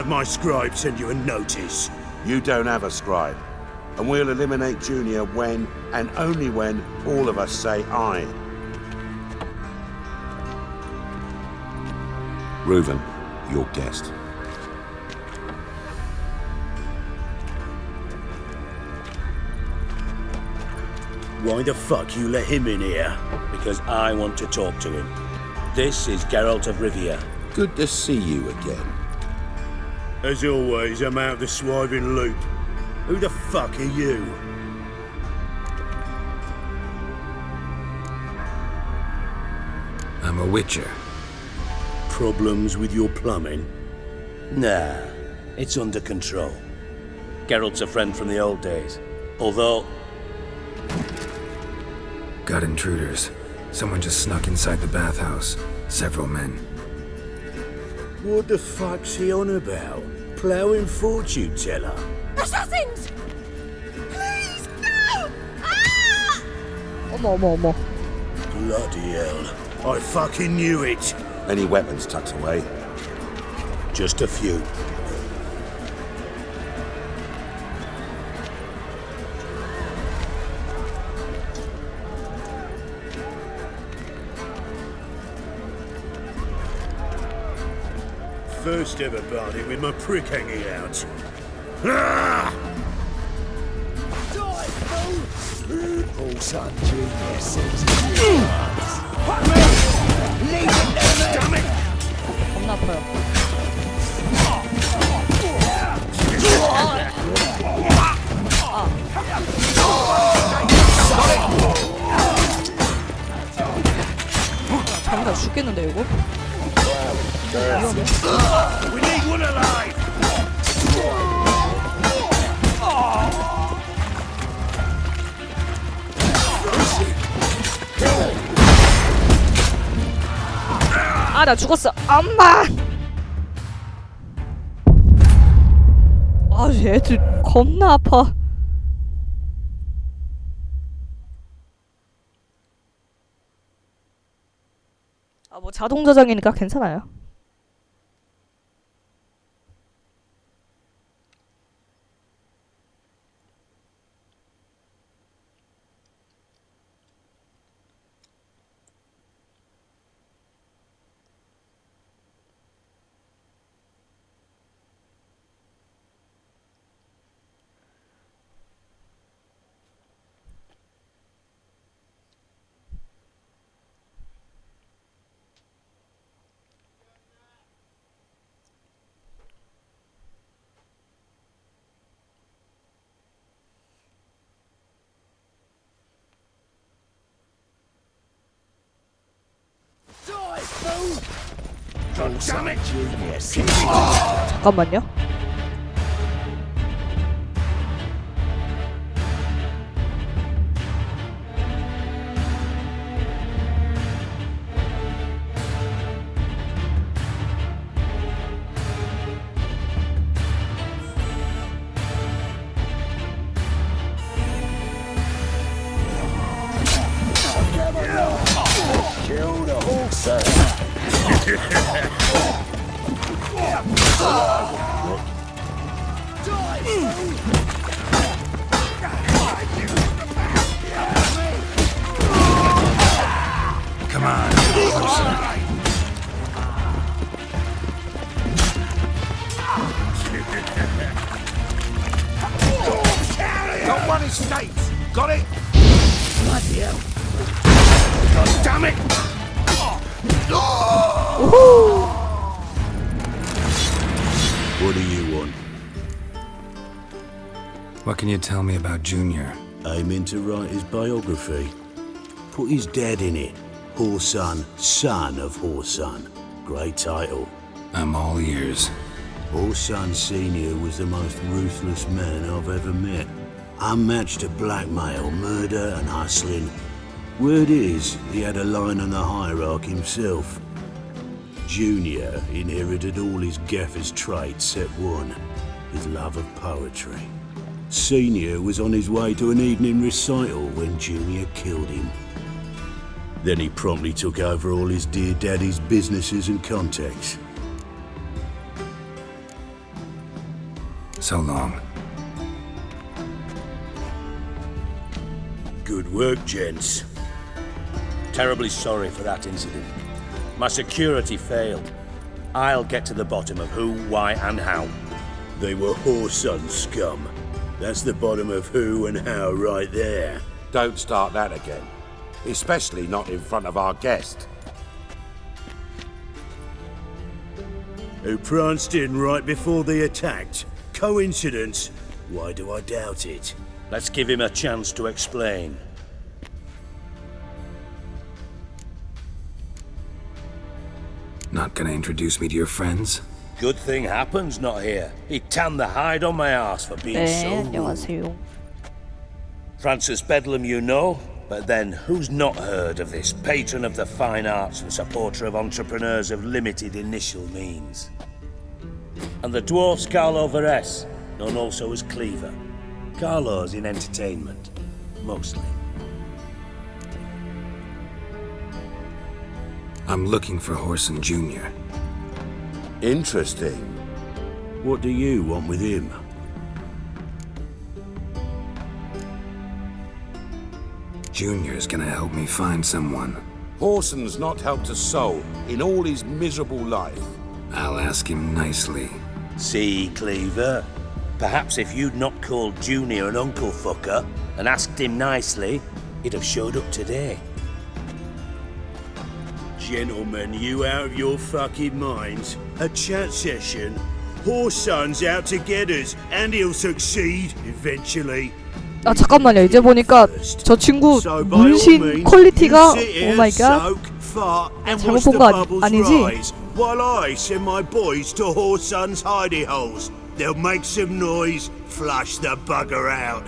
my scribe send you a notice? You don't have a scribe. And we'll eliminate Junior when, and only when, all of us say aye. Reuven, your guest. Why the fuck you let him in here? Because I want to talk to him. This is Geralt of Rivia. Good to see you again. As always, I'm out the swiving loop. Who the fuck are you? I'm a witcher. Problems with your plumbing? Nah, it's under control. Geralt's a friend from the old days. Although... Got intruders. Someone just snuck inside the bathhouse. Several men. What the fuck's he on about? Ploughing fortune teller? Assassins! Please, no! Ah! 어머. Bloody hell. I fucking knew it. Any weapons tucked away? Just a few. First ever party with my prick hanging out. Ah! Oh, son, genius. Leave it there, damn it! 겁나 아파요. 잠깐 죽겠는데 이거? We need one alive! 아, 나 죽었어. 엄마. 아, 얘들 겁나 아파. 아, 뭐 자동 저장이니까 괜찮아요. 잠깐만요. Kill the horse. Come on, closer. Got one in states. Got it? Bloody hell. God damn it! What do you want? What can you tell me about Junior? Aiming to write his biography. Put his dad in it. Horson, son of Horson. Great title. I'm all ears. Horson Sr. was the most ruthless man I've ever met. Unmatched at blackmail, murder and hustling. Word is, he had a line on the hierarchy himself. Junior inherited all his gaffer's traits except one, his love of poetry. Senior was on his way to an evening recital when Junior killed him. Then he promptly took over all his dear daddy's businesses and contacts. So long. Good work, gents. Terribly sorry for that incident. My security failed. I'll get to the bottom of who, why, and how. They were whoreson scum. That's the bottom of who and how right there. Don't start that again. Especially not in front of our guest. Who pranced in right before they attacked. Coincidence? Why do I doubt it? Let's give him a chance to explain. Not gonna introduce me to your friends? Good thing Happen's not here. He tanned the hide on my ass for being 네, so rude. 안녕하세요. Francis Bedlam you know, but then who's not heard of this patron of the fine arts and supporter of entrepreneurs of limited initial means? And the dwarf's Carlo Veres, known also as Cleaver. Carlo's in entertainment, mostly. I'm looking for Horson Jr. Interesting. What do you want with him? Junior's gonna help me find someone. Horson's not helped a soul in all his miserable life. I'll ask him nicely. See, Cleaver? Perhaps if you'd not called Junior an uncle fucker and asked him nicely, he'd have showed up today. Gentlemen, you out of your fucking minds? A chat session? Horson's out to get us, and he'll succeed eventually. 아 잠깐만요. 이제 보니까 저 친구 So by all 문신 means, 퀄리티가 you sit here, 오 마이 갓. soak, fart, and 잘못 watch 본 the 거 bubbles 아니지? rise, while I send my boys to Horson's hidey holes. They'll make some noise, flush the bugger out.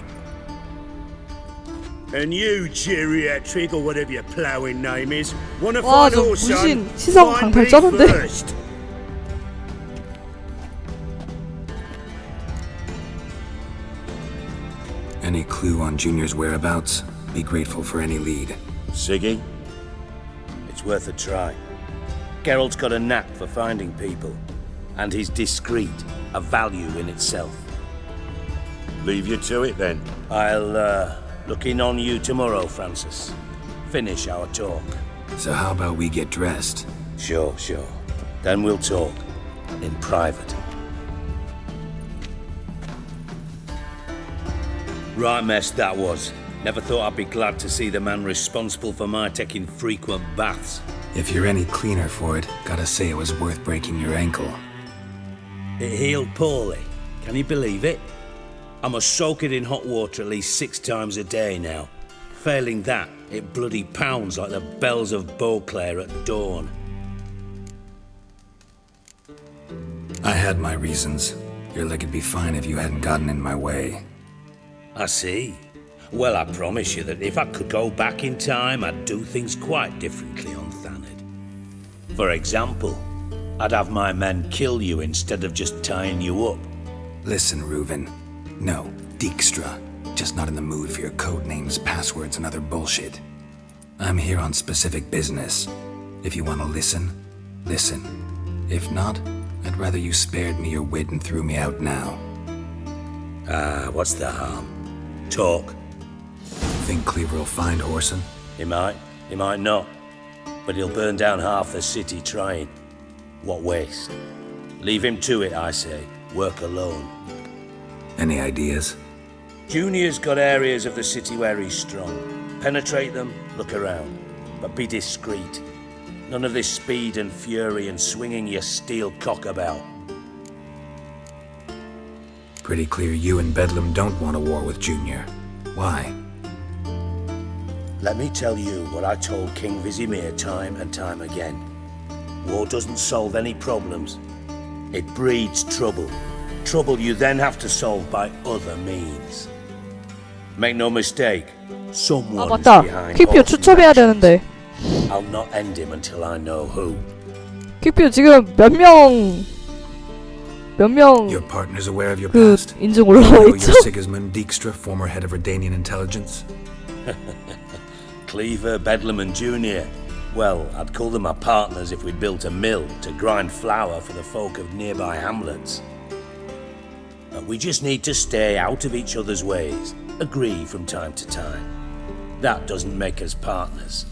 And you, geriatric or whatever your ploughing name is, wanna 와, find 저 Horson? 문신 시선 Find 강탈 me 쩌는데. first. Any clue on Junior's whereabouts? Be grateful for any lead. Siggy? It's worth a try. Geralt's got a knack for finding people, and he's discreet, a value in itself. Leave you to it then. I'll look in on you tomorrow, Francis. Finish our talk. So how about we get dressed? Sure. Then we'll talk in private. Right mess that was. Never thought I'd be glad to see the man responsible for my taking frequent baths. If you're any cleaner for it, gotta say it was worth breaking your ankle. It healed poorly. Can you believe it? I must soak it in hot water at least 6 times a day now. Failing that, it bloody pounds like the bells of Beauclair at dawn. I had my reasons. Your leg would be fine if you hadn't gotten in my way. I see. Well, I promise you that if I could go back in time, I'd do things quite differently on Thanedd. For example, I'd have my men kill you instead of just tying you up. Listen, Reuven. No, Dijkstra. Just not in the mood for your code names, passwords, and other bullshit. I'm here on specific business. If you want to listen, listen. If not, I'd rather you spared me your wit and threw me out now. What's the harm? Talk. Think Cleaver will find Horson? He might not. But he'll burn down half the city trying. What waste. Leave him to it, I say. Work alone. Any ideas? Junior's got areas of the city where he's strong. Penetrate them, look around. But be discreet. None of this speed and fury and swinging your steel cock about. Pretty clear you and Bedlam don't want a war with Junior. Why? Let me tell you what I told King Vizimir time and time again. War doesn't solve any problems. It breeds trouble. Trouble you then have to solve by other means. Make no mistake, 아 someone's 맞다. behind 퀵뷰 all 추첨해야 these actions. 되는데. I'll not end him until I know who. 퀵뷰 지금 몇 명 Your partner's aware of your 그 past? 인증 You 올라와 know 있죠? you're Sigismund Dijkstra, former head of Redanian intelligence? Cleaver, Bedlam and Junior. Well, I'd call them my partners if we built a mill to grind flour for the folk of nearby hamlets. But we just need to stay out of each other's ways, agree from time to time. That doesn't make us partners.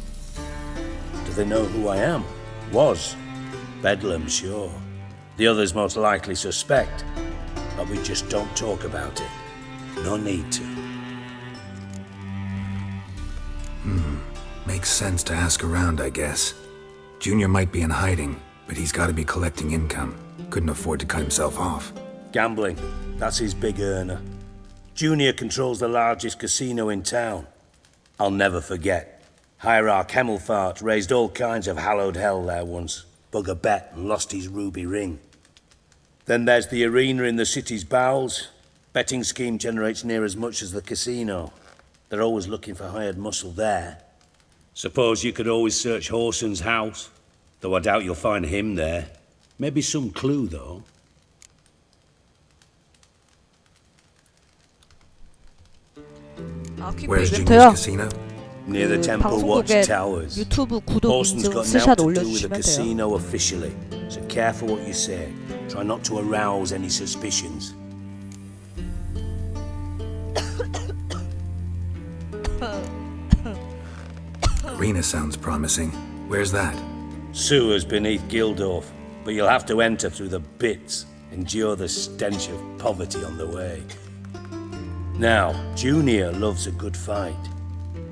Do they know who I am? Was. Bedlam, sure. The others most likely suspect, but we just don't talk about it. No need to. Makes sense to ask around, I guess. Junior might be in hiding, but he's got to be collecting income. Couldn't afford to cut himself off. Gambling, that's his big earner. Junior controls the largest casino in town. I'll never forget. Hierarch Hemmelfart raised all kinds of hallowed hell there once. Bug a bet and lost his ruby ring. Then there's the arena in the city's bowels. Betting scheme generates near as much as the casino. They're always looking for hired muscle there. Suppose you could always search Horson's house, though I doubt you'll find him there. Maybe some clue, though. 아, 퀵뷰 Where's 이벤트요. Junior's casino? Near the Temple Watch 방송국에 Towers. 유튜브 구독 Horson's 인증 got 스샷 now to do with the 올려주시면 돼요. casino officially, so careful what you say. Try not to arouse any suspicions. Arena sounds promising. Where's that? Sewers beneath Gildorf, but you'll have to enter through the bits, endure the stench of poverty on the way. Now, Junior loves a good fight.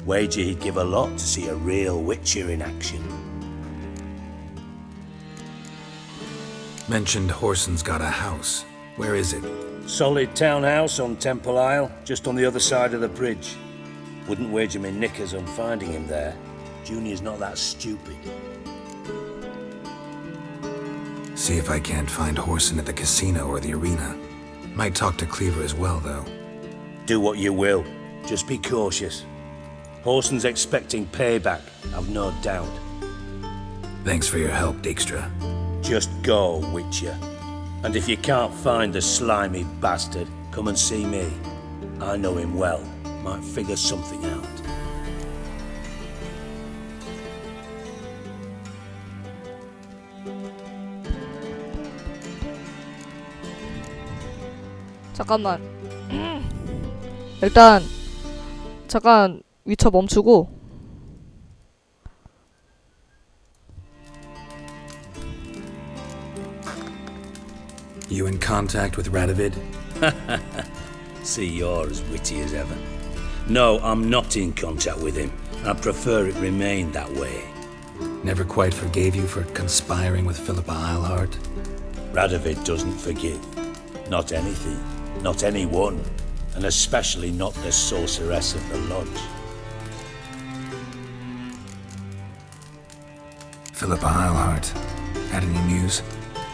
Wager he'd give a lot to see a real Witcher in action. Mentioned Horson's got a house. Where is it? Solid townhouse on Temple Isle, just on the other side of the bridge. Wouldn't wager me knickers on finding him there. Junior's not that stupid. See if I can't find Horson at the casino or the arena. Might talk to Cleaver as well, though. Do what you will. Just be cautious. Horson's expecting payback, I've no doubt. Thanks for your help, Dijkstra. Just go, Witcher. And if you can't find the slimy bastard, come and see me. I know him well. Might figure something out. 잠깐만. 일단 잠깐 위쳐 멈추고. You in contact with Radovid? See, you're as witty as ever. No, I'm not in contact with him. I prefer it remain that way. Never quite forgave you for conspiring with Philippa Eilhart? Radovid doesn't forgive. Not anything. Not anyone. And especially not the sorceress of the lodge. Philippa Eilhart. Had any news?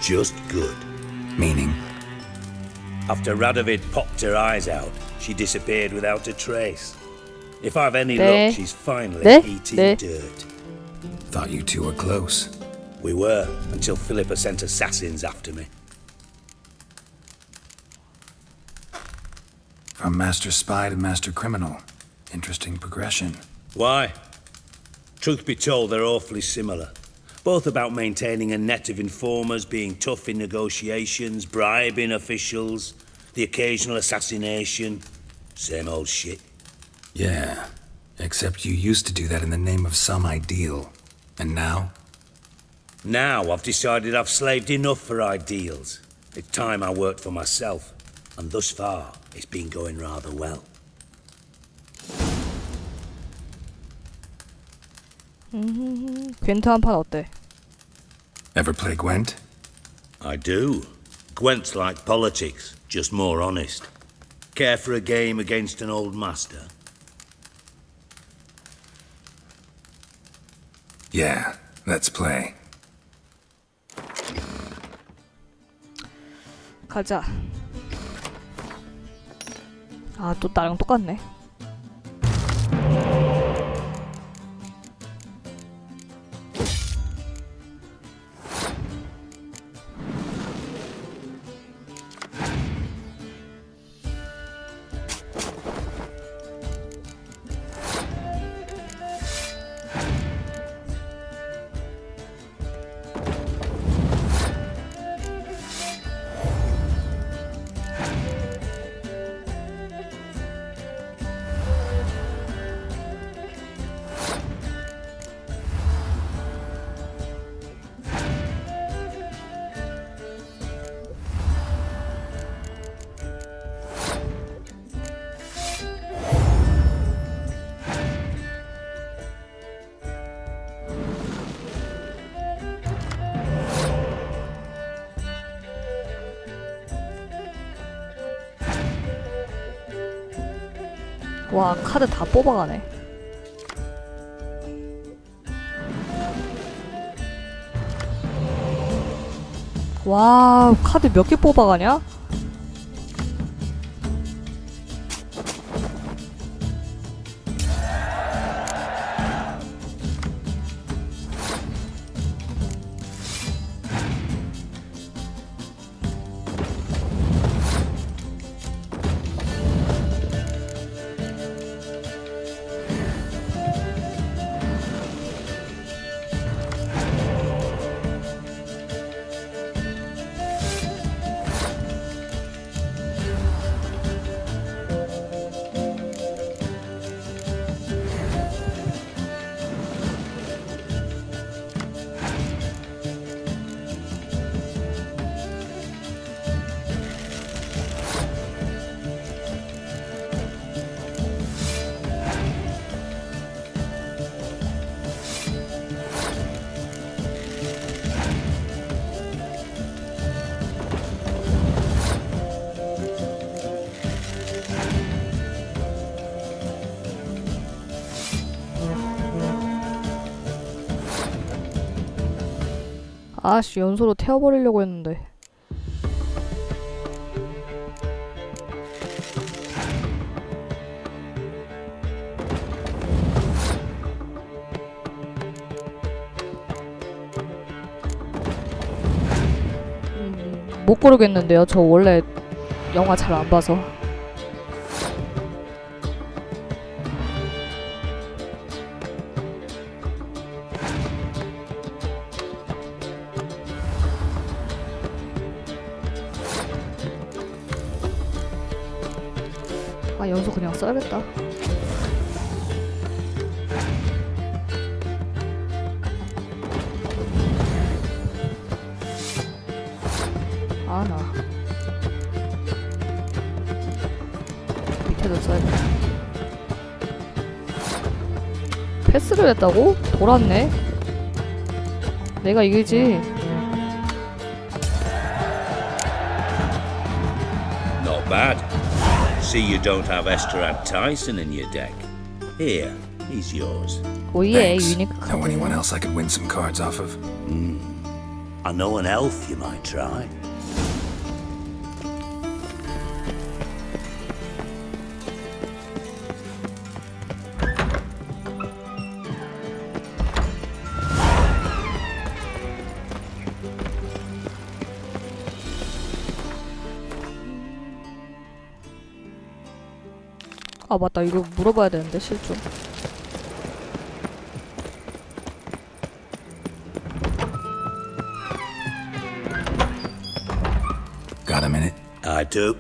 Just good. Meaning? After Radovid popped her eyes out, she disappeared without a trace. If I've any 네. luck, she's finally 네. eating 네. dirt. Thought you two were close. We were, until Philippa sent assassins after me. From master spy to master criminal. Interesting progression. Why? Truth be told, they're awfully similar. Both about maintaining a net of informers, being tough in negotiations, bribing officials, the occasional assassination. Same old shit. Yeah, except you used to do that in the name of some ideal. And now? Now I've decided I've slaved enough for ideals. It's time I worked for myself. And thus far, it's been going rather well. 괜트 한 판 어때? Ever play Gwent? I do. Gwent's like politics, just more honest. Care for a game against an old master? Yeah, let's play. 가자. 아, 또 나랑 똑같네. 와, 카드 다 뽑아가네. 와, 카드 몇 개 뽑아가냐? 아씨, 연소로 태워버리려고 했는데. 못 고르겠는데요. 저 원래 영화 잘 안 봐서. 아, 연소 그냥 써야겠다. 아, 나 밑에도 써야겠다. 패스를 했다고? 돌았네. 내가 이기지. Not bad. See you don't have Esterad Tyson in your deck. Here, he's yours. 오예, Thanks. 유니크 Know 카드. anyone else I could win some cards off of? I know an elf you might try. 아, 맞다. 이거 물어봐야 되는데, 실좀. Got a minute? I do.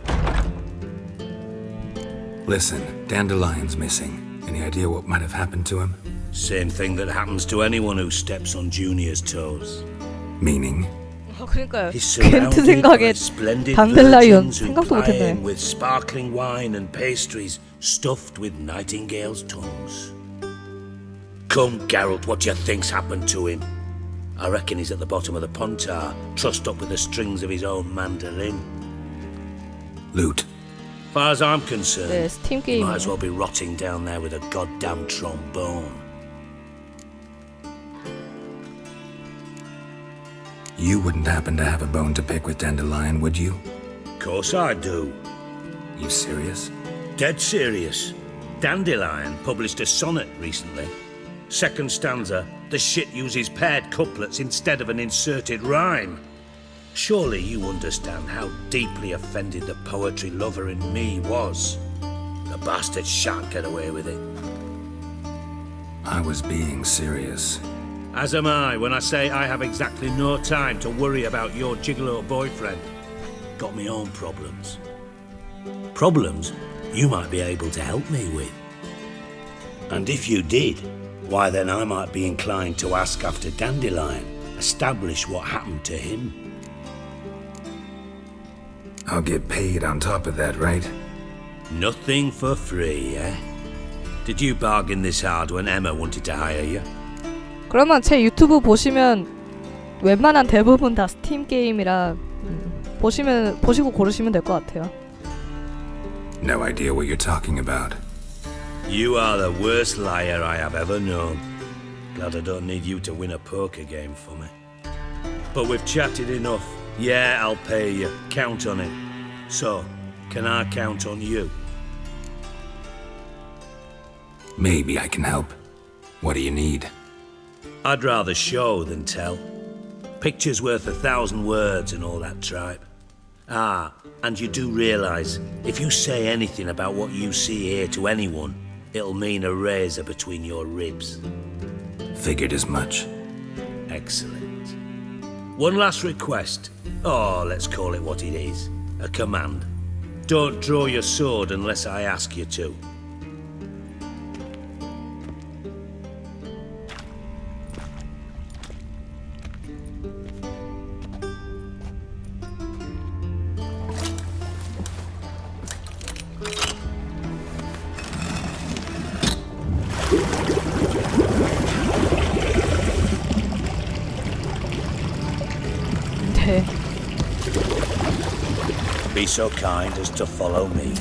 Listen, Dandelion's missing. Any idea what might have happened to him? Same thing that happens to anyone who steps on Junior's toes. Meaning? 그러니까요. He's 겐트 surrounded by 생각에 splendid 당델라이온 virgins who 생각도 ply him 못했네. with sparkling wine and pastries stuffed with nightingales' tongues. Come, Geralt, what do you think's happened to him? I reckon he's at the bottom of the Pontar, trussed up with the strings of his own mandolin. Loot. Far as I'm concerned, 네, 스팀 he 게임. might as well be rotting down there with a goddamn trombone. You wouldn't happen to have a bone to pick with Dandelion, would you? Course I do. You serious? Dead serious. Dandelion published a sonnet recently. Second stanza, the shit uses paired couplets instead of an inserted rhyme. Surely you understand how deeply offended the poetry lover in me was. The bastard shan't get away with it. I was being serious. As am I when I say I have exactly no time to worry about your gigolo boyfriend. Got me own problems. Problems you might be able to help me with. And if you did, why then I might be inclined to ask after Dandelion, establish what happened to him. I'll get paid on top of that, right? Nothing for free, eh? Did you bargain this hard when Emma wanted to hire you? 그러면 제 유튜브 보시면 웬만한 대부분 다 스팀 게임이라 보시고 고르시면 될 것 같아요. No idea what you're talking about. You are the worst liar I have ever known. Glad I don't need you to win a poker game for me. But we've chatted enough. Yeah, I'll pay you. Count on it. So, can I count on you? Maybe I can help. What do you need? I'd rather show than tell. Picture's worth 1,000 words and all that tripe. Ah, and you do realise, if you say anything about what you see here to anyone, it'll mean a razor between your ribs. Figured as much. Excellent. One last request. Oh, let's call it what it is. A command. Don't draw your sword unless I ask you to. 네. Be so kind as to follow me.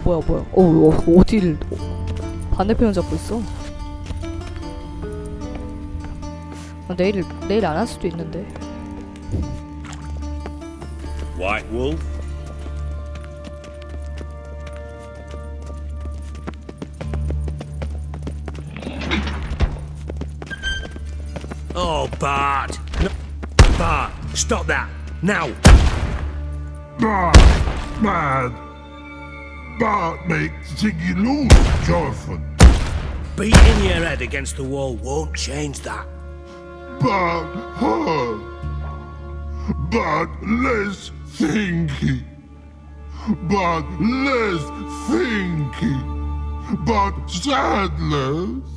뭐야. 어디를 반대편을 잡고 있어? 내일 안 할 수도 있는데. White Wolf? Oh, Bart! No. Bart, stop that! Now! Bad. Bart makes Ziggy lose, Jonathan. Beating your head against the wall won't change that. But hurt. But less thinky. But less thinky. But sadless.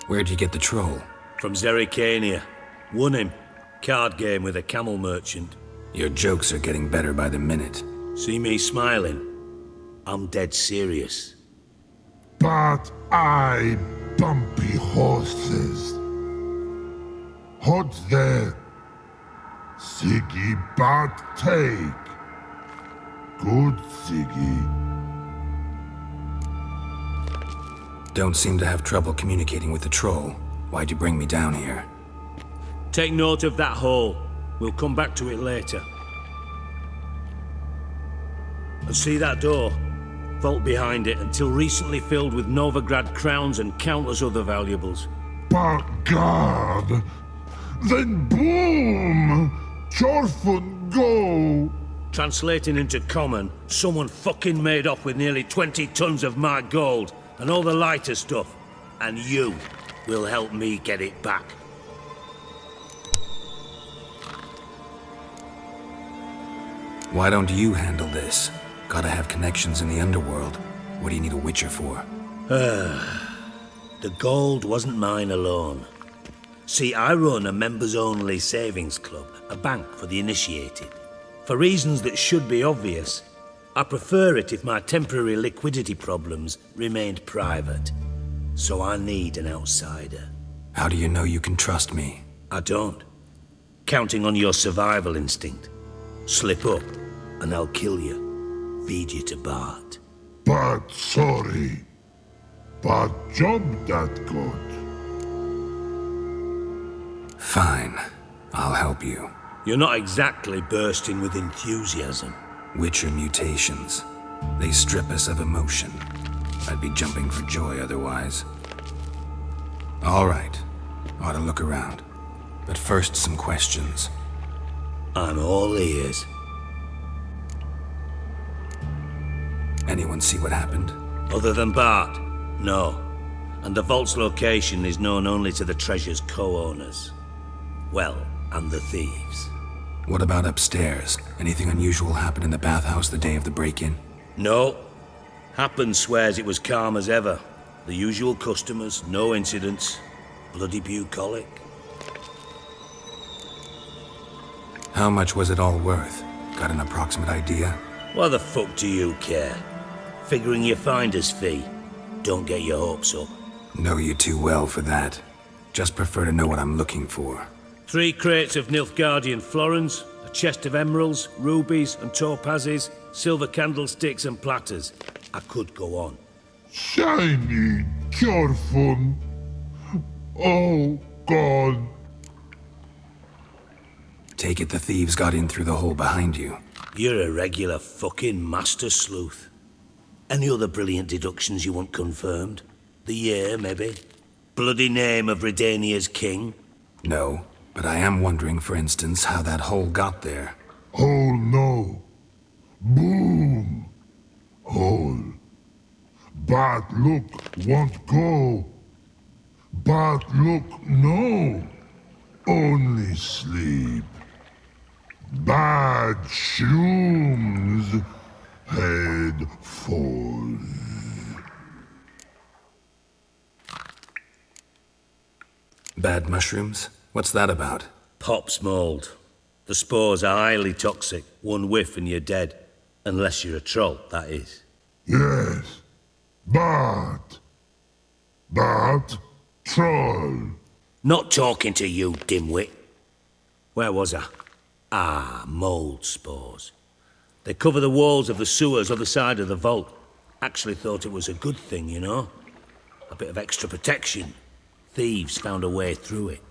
Where'd you get the troll? From Zericania. Won him. Card game with a camel merchant. Your jokes are getting better by the minute. See me smiling? I'm dead serious. But I bumpy horses. Hot there. Ziggy but take. Good Ziggy. Don't seem to have trouble communicating with the troll. Why'd you bring me down here? Take note of that hole. We'll come back to it later. And see that door? Vault behind it, until recently filled with Novigrad crowns and countless other valuables. But God. Then boom! Chorfun go! Translating into common, someone fucking made off with nearly 20 tons of my gold and all the lighter stuff. And you will help me get it back. Why don't you handle this? Gotta have connections in the underworld. What do you need a witcher for? The gold wasn't mine alone. See, I run a members-only savings club, a bank for the initiated. For reasons that should be obvious, I prefer it if my temporary liquidity problems remained private. So I need an outsider. How do you know you can trust me? I don't. Counting on your survival instinct. Slip up, and I'll kill you. Feed you to Bart. But sorry. But job that good. Fine. I'll help you. You're not exactly bursting with enthusiasm. Witcher mutations. They strip us of emotion. I'd be jumping for joy otherwise. All right. Ought to look around. But first, some questions. I'm all ears. Anyone see what happened? Other than Bart? No. And the vault's location is known only to the treasure's co-owners. Well, and the thieves. What about upstairs? Anything unusual happen in the bathhouse the day of the break-in? No. Happen swears it was calm as ever. The usual customers, no incidents. Bloody bucolic. How much was it all worth? Got an approximate idea? Why the fuck do you care? Figuring your finder's fee. Don't get your hopes up. Know you too well for that. Just prefer to know what I'm looking for. 3 crates of Nilfgaardian florins, a chest of emeralds, rubies and topazes, silver candlesticks and platters. I could go on. Shiny, careful. Oh, God. Take it the thieves got in through the hole behind you. You're a regular fucking master sleuth. Any other brilliant deductions you want confirmed? The year, maybe? Bloody name of Redania's king? No, but I am wondering, for instance, how that hole got there. Oh, no. Boom. Hole. Bad look won't go. Bad look no. Only sleep. Bad shrooms. Head falls. Bad mushrooms? What's that about? Pop's mold. The spores are highly toxic. One whiff and you're dead. Unless you're a troll, that is. Yes. Bad. Bad troll. Not talking to you, dimwit. Where was I? Ah, mold spores. They cover the walls of the sewers other side of the vault. Actually thought it was a good thing, you know? A bit of extra protection. Thieves found a way through it.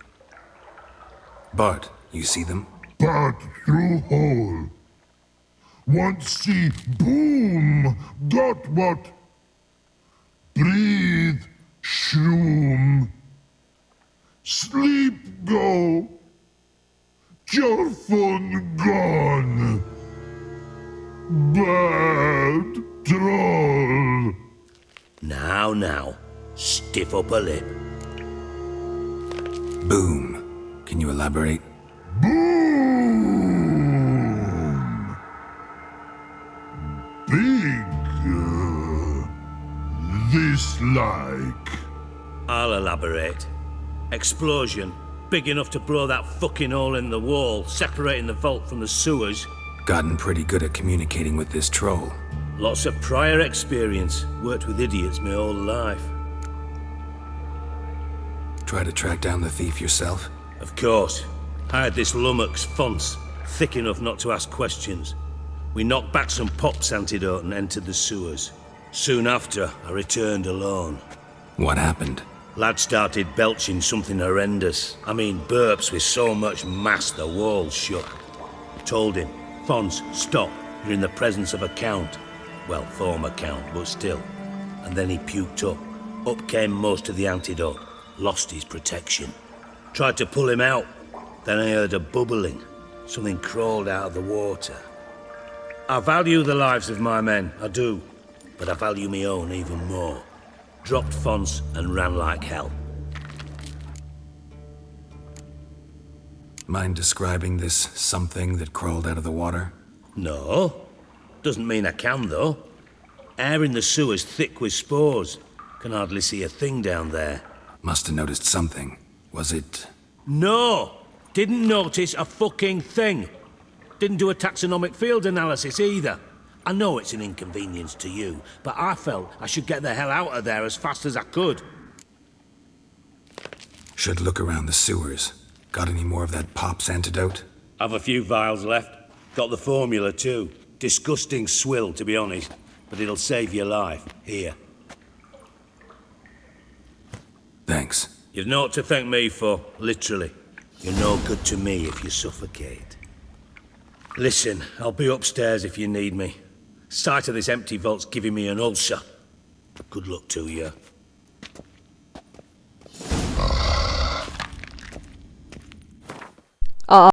Bart, you see them? Bad through hole. Want see boom. Got what? Breathe. Shroom. Sleep go. Your phone gone. Bad troll. Now, stiff up a lip. Boom. Can you elaborate? Boom. Big. This like. I'll elaborate. Explosion. Big enough to blow that fucking hole in the wall, separating the vault from the sewers. Gotten pretty good at communicating with this troll. Lots of prior experience. Worked with idiots my whole life. Try to track down the thief yourself? Of course. I had this lummox Fonce, thick enough not to ask questions. We knocked back some Pop's antidote and entered the sewers. Soon after, I returned alone. What happened? Lad started belching something horrendous. I mean, burps with so much mass the walls shook. Told him, Fonce, stop. You're in the presence of a count. Well, former count, but still. And then he puked up. Up came most of the antidote. Lost his protection. Tried to pull him out. Then I heard a bubbling. Something crawled out of the water. I value the lives of my men, I do. But I value my own even more. Dropped Fonce and ran like hell. Mind describing this something that crawled out of the water? No. Doesn't mean I can, though. Air in the sewer's thick with spores. Can hardly see a thing down there. Must have noticed something. Was it... No! Didn't notice a fucking thing. Didn't do a taxonomic field analysis either. I know it's an inconvenience to you, but I felt I should get the hell out of there as fast as I could. Should look around the sewers. Got any more of that Pop's antidote? I've a few vials left. Got the formula too. Disgusting swill, to be honest. But it'll save your life. Here. Thanks. You've naught to thank me for, literally. You're no good to me if you suffocate. Listen, I'll be upstairs if you need me. Sight of this empty vault's giving me an ulcer. Good luck to you.